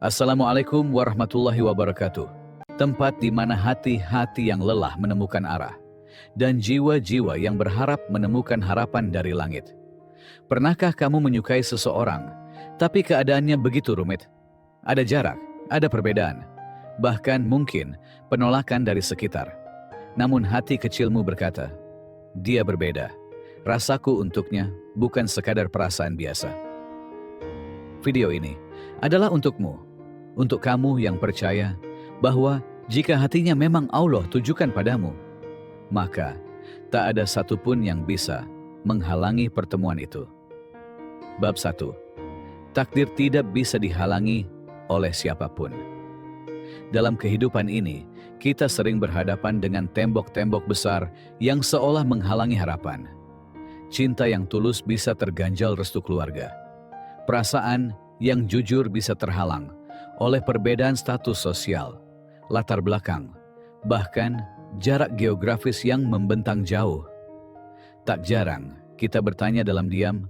Assalamualaikum warahmatullahi wabarakatuh. Tempat di mana hati-hati yang lelah menemukan arah, dan jiwa-jiwa yang berharap menemukan harapan dari langit. Pernahkah kamu menyukai seseorang, tapi keadaannya begitu rumit? Ada jarak, ada perbedaan, bahkan mungkin penolakan dari sekitar. Namun hati kecilmu berkata, dia berbeda. Rasaku untuknya bukan sekadar perasaan biasa. Video ini adalah untukmu, untuk kamu yang percaya bahwa jika hatinya memang Allah tujukan padamu, maka tak ada satupun yang bisa menghalangi pertemuan itu. Bab 1. Takdir tidak bisa dihalangi oleh siapapun. Dalam kehidupan ini, kita sering berhadapan dengan tembok-tembok besar yang seolah menghalangi harapan. Cinta yang tulus bisa terganjal restu keluarga. Perasaan yang jujur bisa terhalang oleh perbedaan status sosial, latar belakang, bahkan jarak geografis yang membentang jauh. Tak jarang kita bertanya dalam diam,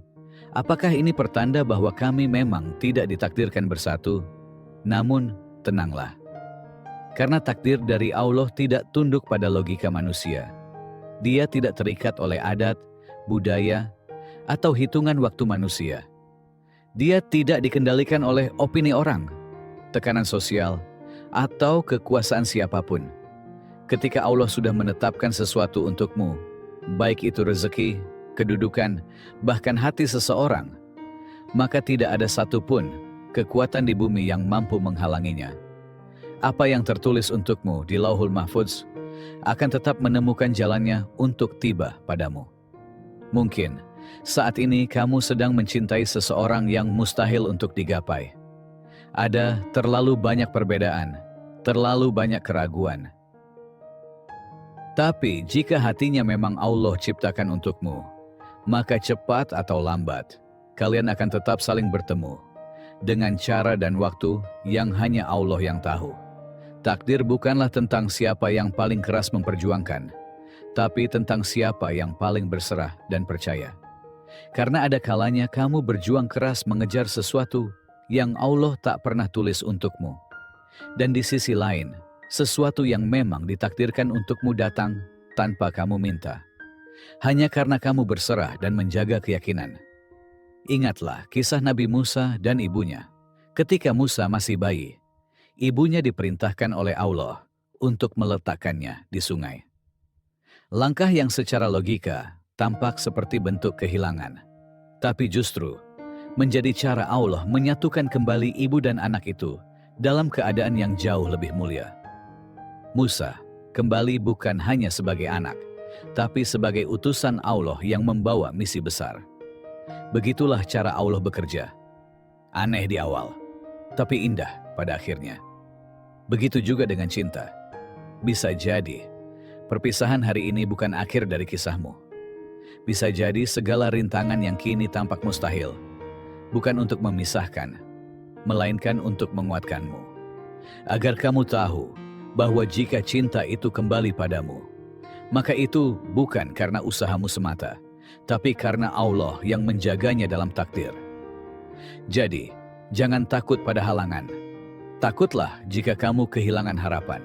apakah ini pertanda bahwa kami memang tidak ditakdirkan bersatu? Namun, tenanglah. Karena takdir dari Allah tidak tunduk pada logika manusia. Dia tidak terikat oleh adat, budaya, atau hitungan waktu manusia. Dia tidak dikendalikan oleh opini orang, tekanan sosial, atau kekuasaan siapapun. Ketika Allah sudah menetapkan sesuatu untukmu, baik itu rezeki, kedudukan, bahkan hati seseorang, maka tidak ada satupun kekuatan di bumi yang mampu menghalanginya. Apa yang tertulis untukmu di Lauhul Mahfudz akan tetap menemukan jalannya untuk tiba padamu. Mungkin saat ini kamu sedang mencintai seseorang yang mustahil untuk digapai. Ada terlalu banyak perbedaan, terlalu banyak keraguan. Tapi jika hatinya memang Allah ciptakan untukmu, maka cepat atau lambat, kalian akan tetap saling bertemu dengan cara dan waktu yang hanya Allah yang tahu. Takdir bukanlah tentang siapa yang paling keras memperjuangkan, tapi tentang siapa yang paling berserah dan percaya. Karena ada kalanya kamu berjuang keras mengejar sesuatu yang Allah tak pernah tulis untukmu. Dan di sisi lain, sesuatu yang memang ditakdirkan untukmu datang tanpa kamu minta. Hanya karena kamu berserah dan menjaga keyakinan. Ingatlah kisah Nabi Musa dan ibunya. Ketika Musa masih bayi, ibunya diperintahkan oleh Allah untuk meletakkannya di sungai. Langkah yang secara logika tampak seperti bentuk kehilangan, tapi justru menjadi cara Allah menyatukan kembali ibu dan anak itu dalam keadaan yang jauh lebih mulia. Musa kembali bukan hanya sebagai anak, tapi sebagai utusan Allah yang membawa misi besar. Begitulah cara Allah bekerja. Aneh di awal, tapi indah pada akhirnya. Begitu juga dengan cinta. Bisa jadi perpisahan hari ini bukan akhir dari kisahmu. Bisa jadi segala rintangan yang kini tampak mustahil bukan untuk memisahkan, melainkan untuk menguatkanmu. Agar kamu tahu bahwa jika cinta itu kembali padamu, maka itu bukan karena usahamu semata, tapi karena Allah yang menjaganya dalam takdir. Jadi, jangan takut pada halangan. Takutlah jika kamu kehilangan harapan.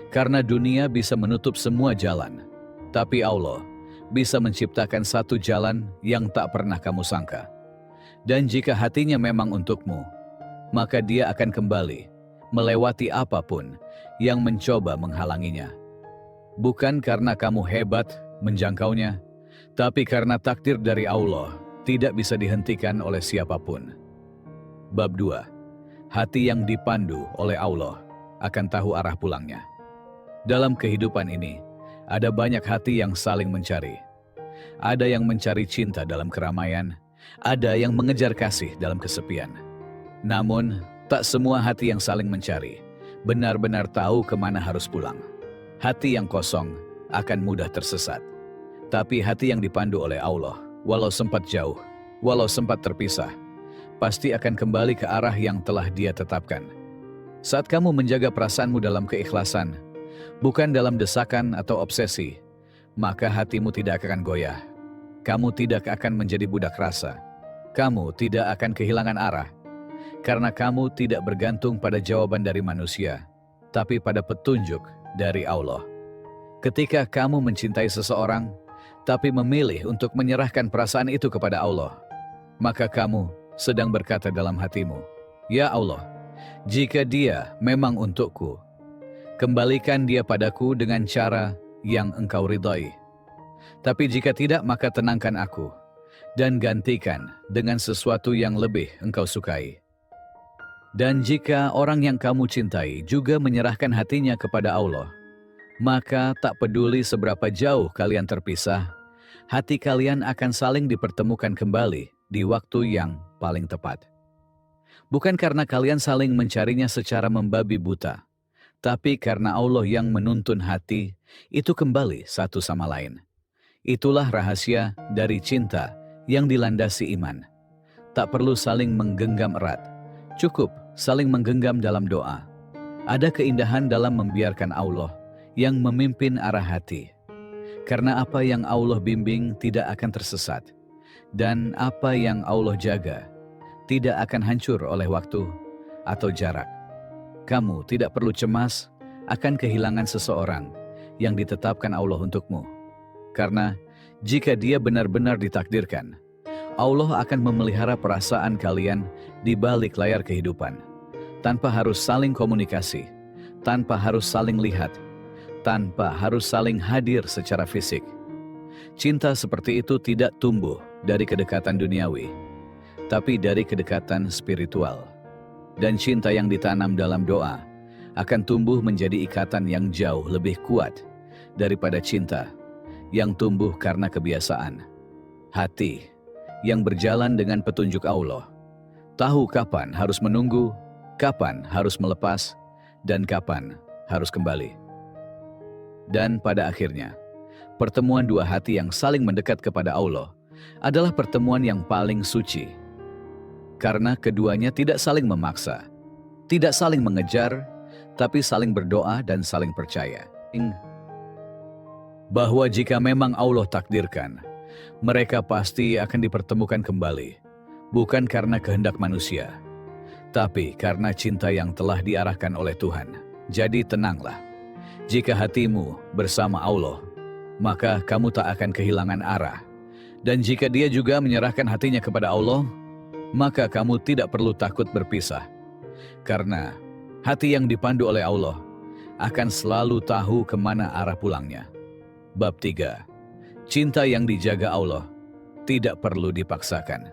Karena dunia bisa menutup semua jalan, tapi Allah bisa menciptakan satu jalan yang tak pernah kamu sangka. Dan jika hatinya memang untukmu, maka dia akan kembali melewati apapun yang mencoba menghalanginya. Bukan karena kamu hebat menjangkaunya, tapi karena takdir dari Allah tidak bisa dihentikan oleh siapapun. Bab 2. Hati yang dipandu oleh Allah akan tahu arah pulangnya. Dalam kehidupan ini, ada banyak hati yang saling mencari. Ada yang mencari cinta dalam keramaian, ada yang mengejar kasih dalam kesepian. Namun, tak semua hati yang saling mencari benar-benar tahu kemana harus pulang. Hati yang kosong akan mudah tersesat. Tapi hati yang dipandu oleh Allah, walau sempat jauh, walau sempat terpisah, pasti akan kembali ke arah yang telah Dia tetapkan. Saat kamu menjaga perasaanmu dalam keikhlasan, bukan dalam desakan atau obsesi, maka hatimu tidak akan goyah. Kamu tidak akan menjadi budak rasa. Kamu tidak akan kehilangan arah. karena kamu tidak bergantung pada jawaban dari manusia, tapi pada petunjuk dari Allah. Ketika kamu mencintai seseorang, tapi memilih untuk menyerahkan perasaan itu kepada Allah, maka kamu sedang berkata dalam hatimu, "Ya Allah, jika dia memang untukku, kembalikan dia padaku dengan cara yang Engkau ridhai. Tapi jika tidak, maka tenangkan aku dan gantikan dengan sesuatu yang lebih Engkau sukai." Dan jika orang yang kamu cintai juga menyerahkan hatinya kepada Allah, maka tak peduli seberapa jauh kalian terpisah, hati kalian akan saling dipertemukan kembali di waktu yang paling tepat. Bukan karena kalian saling mencarinya secara membabi buta, tapi karena Allah yang menuntun hati itu kembali satu sama lain. Itulah rahasia dari cinta yang dilandasi iman. Tak perlu saling menggenggam erat, cukup saling menggenggam dalam doa. Ada keindahan dalam membiarkan Allah yang memimpin arah hati. Karena apa yang Allah bimbing tidak akan tersesat, dan apa yang Allah jaga tidak akan hancur oleh waktu atau jarak. Kamu tidak perlu cemas akan kehilangan seseorang yang ditetapkan Allah untukmu. Karena jika dia benar-benar ditakdirkan, Allah akan memelihara perasaan kalian di balik layar kehidupan, tanpa harus saling komunikasi, tanpa harus saling lihat, tanpa harus saling hadir secara fisik. Cinta seperti itu tidak tumbuh dari kedekatan duniawi, tapi dari kedekatan spiritual. Dan cinta yang ditanam dalam doa akan tumbuh menjadi ikatan yang jauh lebih kuat daripada cinta yang tumbuh karena kebiasaan. Hati yang berjalan dengan petunjuk Allah tahu kapan harus menunggu, kapan harus melepas, dan kapan harus kembali. Dan pada akhirnya, pertemuan dua hati yang saling mendekat kepada Allah adalah pertemuan yang paling suci. Karena keduanya tidak saling memaksa, tidak saling mengejar, tapi saling berdoa dan saling percaya bahwa jika memang Allah takdirkan, mereka pasti akan dipertemukan kembali, bukan karena kehendak manusia, tapi karena cinta yang telah diarahkan oleh Tuhan. Jadi tenanglah. Jika hatimu bersama Allah, maka kamu tak akan kehilangan arah. Dan jika dia juga menyerahkan hatinya kepada Allah, maka kamu tidak perlu takut berpisah. Karena hati yang dipandu oleh Allah akan selalu tahu kemana arah pulangnya. Bab 3. Cinta yang dijaga Allah tidak perlu dipaksakan.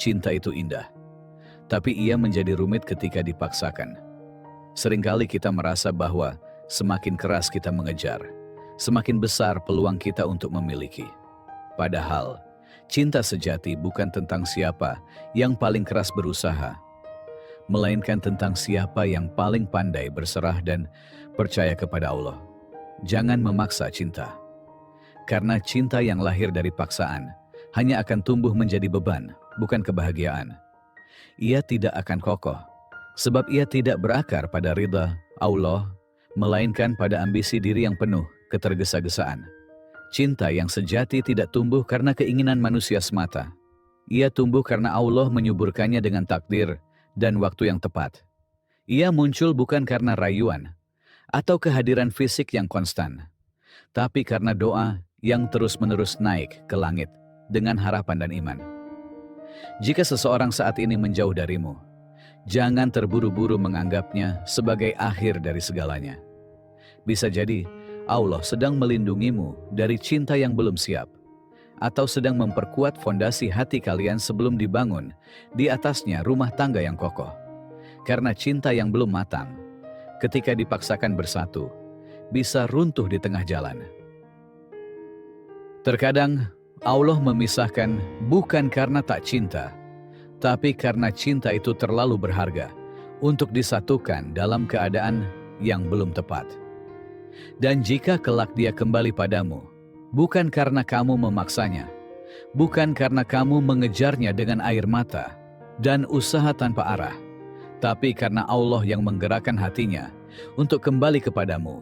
Cinta itu indah, tapi ia menjadi rumit ketika dipaksakan. Seringkali kita merasa bahwa semakin keras kita mengejar, semakin besar peluang kita untuk memiliki. Padahal, cinta sejati bukan tentang siapa yang paling keras berusaha, melainkan tentang siapa yang paling pandai berserah dan percaya kepada Allah. Jangan memaksa cinta, karena cinta yang lahir dari paksaan hanya akan tumbuh menjadi beban, bukan kebahagiaan. Ia tidak akan kokoh, sebab ia tidak berakar pada ridha Allah, melainkan pada ambisi diri yang penuh ketergesa-gesaan. Cinta yang sejati tidak tumbuh karena keinginan manusia semata. Ia tumbuh karena Allah menyuburkannya dengan takdir dan waktu yang tepat. Ia muncul bukan karena rayuan atau kehadiran fisik yang konstan, tapi karena doa yang terus-menerus naik ke langit dengan harapan dan iman. Jika seseorang saat ini menjauh darimu, jangan terburu-buru menganggapnya sebagai akhir dari segalanya. Bisa jadi Allah sedang melindungimu dari cinta yang belum siap, atau sedang memperkuat fondasi hati kalian sebelum dibangun di atasnya rumah tangga yang kokoh. Karena cinta yang belum matang, ketika dipaksakan bersatu, bisa runtuh di tengah jalan. Terkadang Allah memisahkan bukan karena tak cinta, tapi karena cinta itu terlalu berharga untuk disatukan dalam keadaan yang belum tepat. Dan jika kelak dia kembali padamu, bukan karena kamu memaksanya, bukan karena kamu mengejarnya dengan air mata dan usaha tanpa arah, tapi karena Allah yang menggerakkan hatinya untuk kembali kepadamu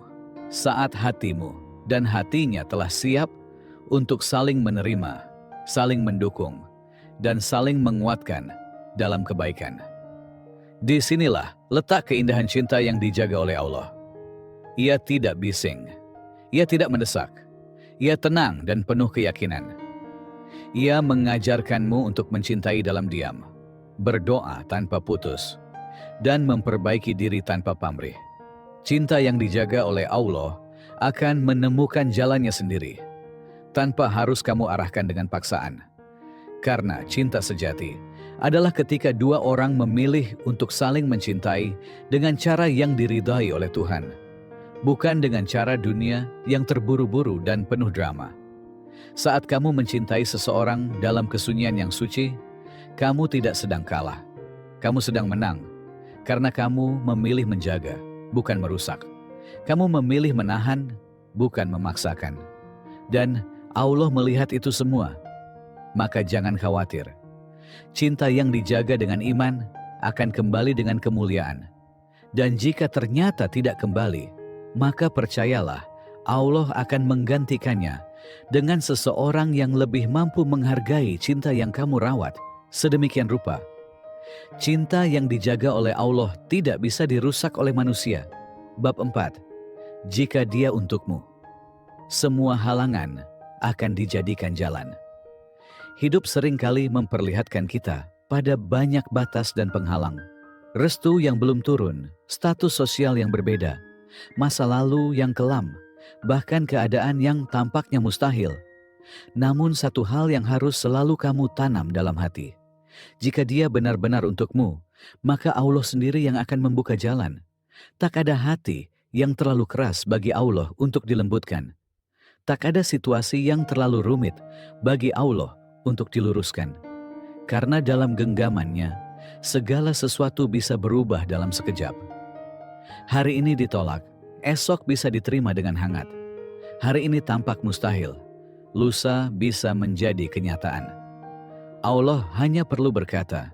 saat hatimu dan hatinya telah siap untuk saling menerima, saling mendukung, dan saling menguatkan dalam kebaikan. Di sinilah letak keindahan cinta yang dijaga oleh Allah. Ia tidak bising, ia tidak mendesak, ia tenang dan penuh keyakinan. Ia mengajarkanmu untuk mencintai dalam diam, berdoa tanpa putus, dan memperbaiki diri tanpa pamrih. Cinta yang dijaga oleh Allah akan menemukan jalannya sendiri, tanpa harus kamu arahkan dengan paksaan. Karena cinta sejati adalah ketika dua orang memilih untuk saling mencintai dengan cara yang diridhai oleh Tuhan, bukan dengan cara dunia yang terburu-buru dan penuh drama. Saat kamu mencintai seseorang dalam kesunyian yang suci, kamu tidak sedang kalah. Kamu sedang menang, karena kamu memilih menjaga, bukan merusak. Kamu memilih menahan, bukan memaksakan. Dan Allah melihat itu semua. Maka jangan khawatir. Cinta yang dijaga dengan iman akan kembali dengan kemuliaan. Dan jika ternyata tidak kembali, maka percayalah, Allah akan menggantikannya dengan seseorang yang lebih mampu menghargai cinta yang kamu rawat sedemikian rupa. Cinta yang dijaga oleh Allah tidak bisa dirusak oleh manusia. Bab 4. Jika dia untukmu, semua halangan akan dijadikan jalan. Hidup seringkali memperlihatkan kita pada banyak batas dan penghalang. Restu yang belum turun, status sosial yang berbeda, masa lalu yang kelam, bahkan keadaan yang tampaknya mustahil. Namun satu hal yang harus selalu kamu tanam dalam hati. Jika dia benar-benar untukmu, maka Allah sendiri yang akan membuka jalan. Tak ada hati yang terlalu keras bagi Allah untuk dilembutkan. Tak ada situasi yang terlalu rumit bagi Allah untuk diluruskan. Karena dalam genggamannya, segala sesuatu bisa berubah dalam sekejap. Hari ini ditolak, esok bisa diterima dengan hangat. Hari ini tampak mustahil, lusa bisa menjadi kenyataan. Allah hanya perlu berkata,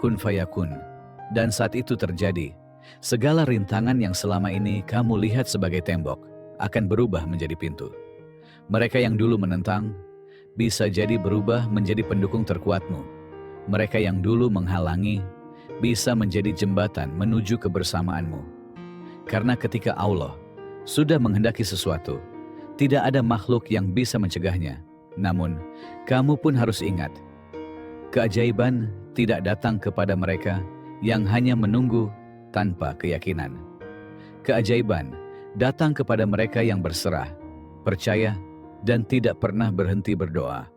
kun fayakun, dan saat itu terjadi. Segala rintangan yang selama ini kamu lihat sebagai tembok akan berubah menjadi pintu. Mereka yang dulu menentang bisa jadi berubah menjadi pendukung terkuatmu. Mereka yang dulu menghalangi bisa menjadi jembatan menuju kebersamaanmu. Karena ketika Allah sudah menghendaki sesuatu, tidak ada makhluk yang bisa mencegahnya. Namun, kamu pun harus ingat, keajaiban tidak datang kepada mereka yang hanya menunggu tanpa keyakinan. Keajaiban datang kepada mereka yang berserah, percaya, dan tidak pernah berhenti berdoa.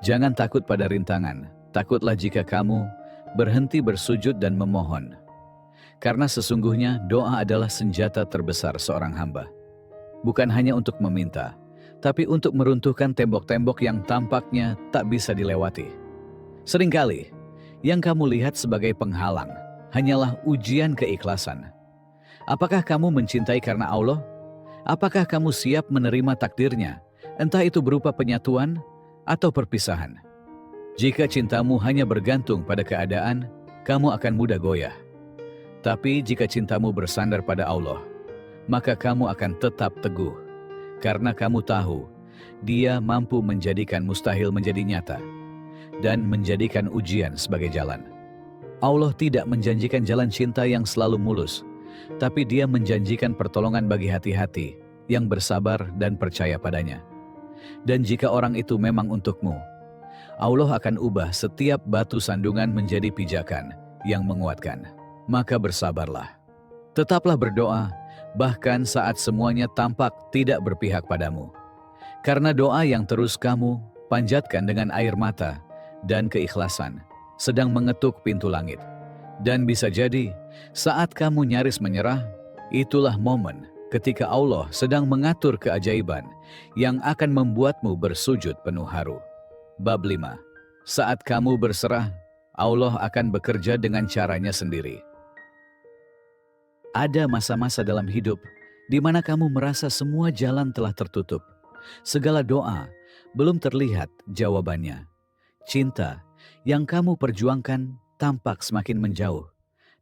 Jangan takut pada rintangan, takutlah jika kamu berhenti bersujud dan memohon. Karena sesungguhnya doa adalah senjata terbesar seorang hamba. Bukan hanya untuk meminta, tapi untuk meruntuhkan tembok-tembok yang tampaknya tak bisa dilewati. Seringkali, yang kamu lihat sebagai penghalang hanyalah ujian keikhlasan. Apakah kamu mencintai karena Allah? Apakah kamu siap menerima takdirnya, entah itu berupa penyatuan atau perpisahan? Jika cintamu hanya bergantung pada keadaan, kamu akan mudah goyah. Tapi jika cintamu bersandar pada Allah, maka kamu akan tetap teguh, karena kamu tahu Dia mampu menjadikan mustahil menjadi nyata dan menjadikan ujian sebagai jalan. Allah tidak menjanjikan jalan cinta yang selalu mulus, tapi Dia menjanjikan pertolongan bagi hati-hati yang bersabar dan percaya padanya. Dan jika orang itu memang untukmu, Allah akan ubah setiap batu sandungan menjadi pijakan yang menguatkan. Maka bersabarlah. Tetaplah berdoa, bahkan saat semuanya tampak tidak berpihak padamu. Karena doa yang terus kamu panjatkan dengan air mata dan keikhlasan sedang mengetuk pintu langit. Dan bisa jadi, saat kamu nyaris menyerah, itulah momen ketika Allah sedang mengatur keajaiban yang akan membuatmu bersujud penuh haru. Bab 5. Saat kamu berserah, Allah akan bekerja dengan caranya sendiri. Ada masa-masa dalam hidup di mana kamu merasa semua jalan telah tertutup. Segala doa belum terlihat jawabannya. Cinta yang kamu perjuangkan tampak semakin menjauh,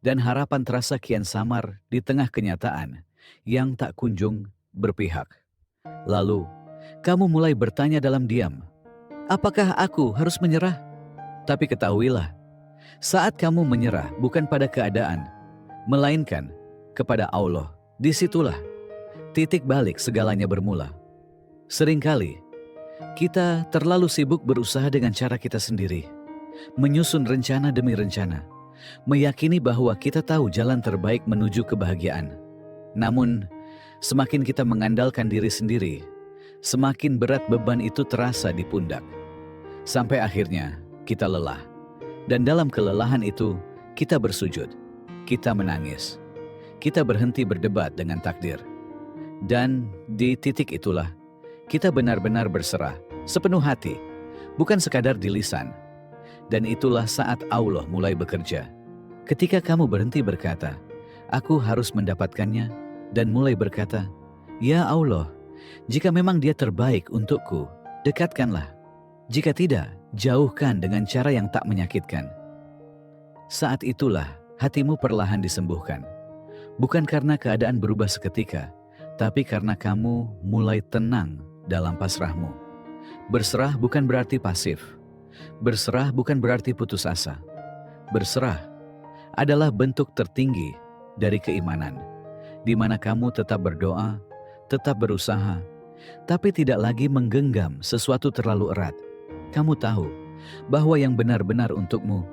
dan harapan terasa kian samar di tengah kenyataan yang tak kunjung berpihak. Lalu, kamu mulai bertanya dalam diam, apakah aku harus menyerah? Tapi ketahuilah, Saat kamu menyerah bukan pada keadaan, melainkan kepada Allah, disitulah titik balik segalanya bermula. Seringkali kita terlalu sibuk berusaha dengan cara kita sendiri, menyusun rencana demi rencana, meyakini bahwa kita tahu jalan terbaik menuju kebahagiaan. Namun, semakin kita mengandalkan diri sendiri, semakin berat beban itu terasa di pundak. Sampai akhirnya kita lelah. Dan dalam kelelahan itu, kita bersujud, kita menangis, kita berhenti berdebat dengan takdir. Dan di titik itulah, kita benar-benar berserah, sepenuh hati, bukan sekadar di lisan. Dan itulah saat Allah mulai bekerja. Ketika kamu berhenti berkata, "Aku harus mendapatkannya," dan mulai berkata, "Ya Allah, jika memang dia terbaik untukku, dekatkanlah. Jika tidak, jauhkan dengan cara yang tak menyakitkan." Saat itulah hatimu perlahan disembuhkan. Bukan karena keadaan berubah seketika, tapi karena kamu mulai tenang dalam pasrahmu. Berserah bukan berarti pasif. Berserah bukan berarti putus asa. Berserah adalah bentuk tertinggi dari keimanan, di mana kamu tetap berdoa, tetap berusaha, tapi tidak lagi menggenggam sesuatu terlalu erat. Kamu tahu bahwa yang benar-benar untukmu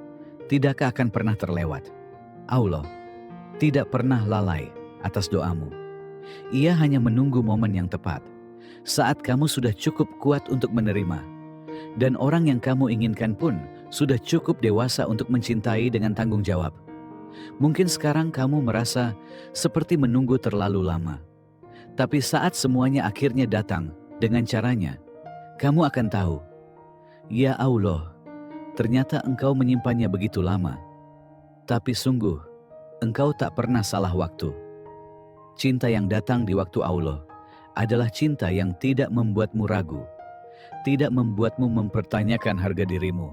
tidak akan pernah terlewat. Allah tidak pernah lalai atas doamu. Ia hanya menunggu momen yang tepat, saat kamu sudah cukup kuat untuk menerima, dan orang yang kamu inginkan pun sudah cukup dewasa untuk mencintai dengan tanggung jawab. Mungkin sekarang kamu merasa seperti menunggu terlalu lama, tapi saat semuanya akhirnya datang dengan caranya, kamu akan tahu, ya Allah, ternyata Engkau menyimpannya begitu lama. Tapi sungguh, Engkau tak pernah salah waktu. Cinta yang datang di waktu Allah adalah cinta yang tidak membuatmu ragu, tidak membuatmu mempertanyakan harga dirimu,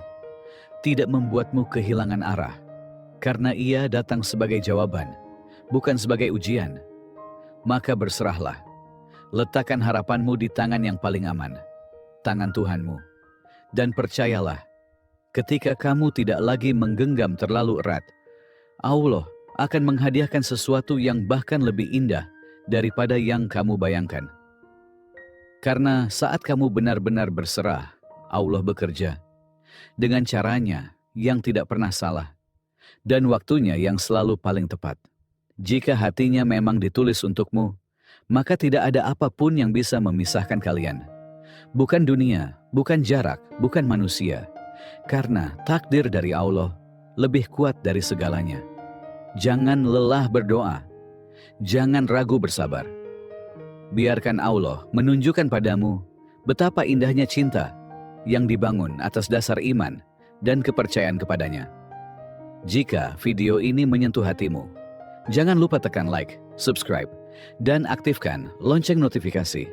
tidak membuatmu kehilangan arah, karena ia datang sebagai jawaban, bukan sebagai ujian. Maka berserahlah, letakkan harapanmu di tangan yang paling aman, tangan Tuhanmu, dan percayalah, ketika kamu tidak lagi menggenggam terlalu erat, Allah akan menghadiahkan sesuatu yang bahkan lebih indah daripada yang kamu bayangkan. Karena saat kamu benar-benar berserah, Allah bekerja dengan caranya yang tidak pernah salah dan waktunya yang selalu paling tepat. Jika hatinya memang ditulis untukmu, maka tidak ada apapun yang bisa memisahkan kalian. Bukan dunia, bukan jarak, bukan manusia. Karena takdir dari Allah lebih kuat dari segalanya. Jangan lelah berdoa, jangan ragu bersabar. Biarkan Allah menunjukkan padamu betapa indahnya cinta yang dibangun atas dasar iman dan kepercayaan kepadanya. Jika video ini menyentuh hatimu, jangan lupa tekan like, subscribe, dan aktifkan lonceng notifikasi.